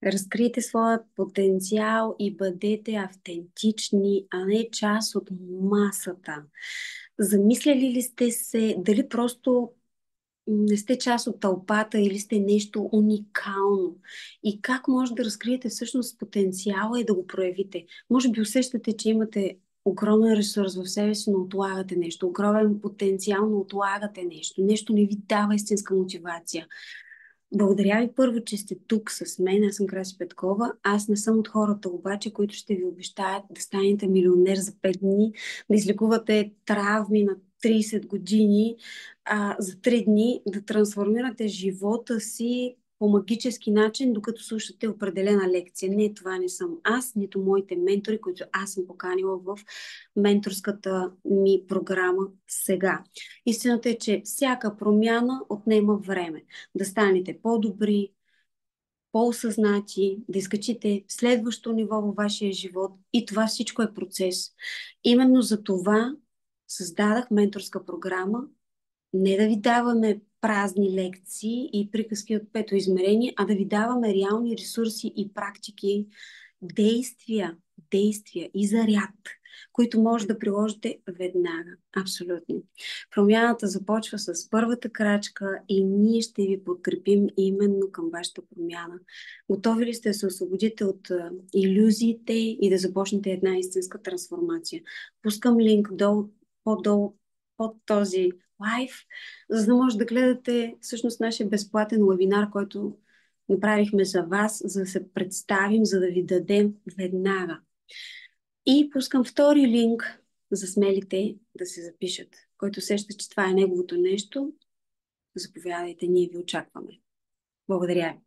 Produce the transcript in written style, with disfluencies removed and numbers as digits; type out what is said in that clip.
Разкрийте своя потенциал и бъдете автентични, а не част от масата. Замисляли ли сте се дали просто не сте част от тълпата или сте нещо уникално? И как може да разкриете всъщност потенциала и да го проявите? Може би усещате, че имате огромен ресурс в себе си, но отлагате нещо. Огромен потенциал, но отлагате нещо. Нещо не ви дава истинска мотивация. Благодаря ви първо, че сте тук с мен. Аз съм Краси Петкова. Аз не съм от хората обаче, които ще ви обещаят да станете милионер за 5 дни, да излекувате травми на 30 години, за 3 дни да трансформирате живота си по магически начин, докато слушате определена лекция. Не, това не съм аз, нито моите ментори, които аз съм поканила в менторската ми програма сега. Истината е, че всяка промяна отнема време да станете по-добри, по-осъзнати, да изкачите следващо ниво във вашия живот и това всичко е процес. Именно за това създадах менторска програма, не да ви даваме празни лекции и приказки от пето измерение, а да ви даваме реални ресурси и практики, действия и заряд, които може да приложите веднага. Абсолютно. Промяната започва с първата крачка и ние ще ви подкрепим именно към вашата промяна. Готови ли сте да се освободите от илюзиите и да започнете една истинска трансформация? Пускам линк по-долу под този лайв, за да може да гледате всъщност нашия безплатен вебинар, който направихме за вас, за да се представим, за да ви дадем веднага. И пускам втори линк за смелите да се запишат. Който сеща, че това е неговото нещо, заповядайте, ние ви очакваме. Благодаря ви.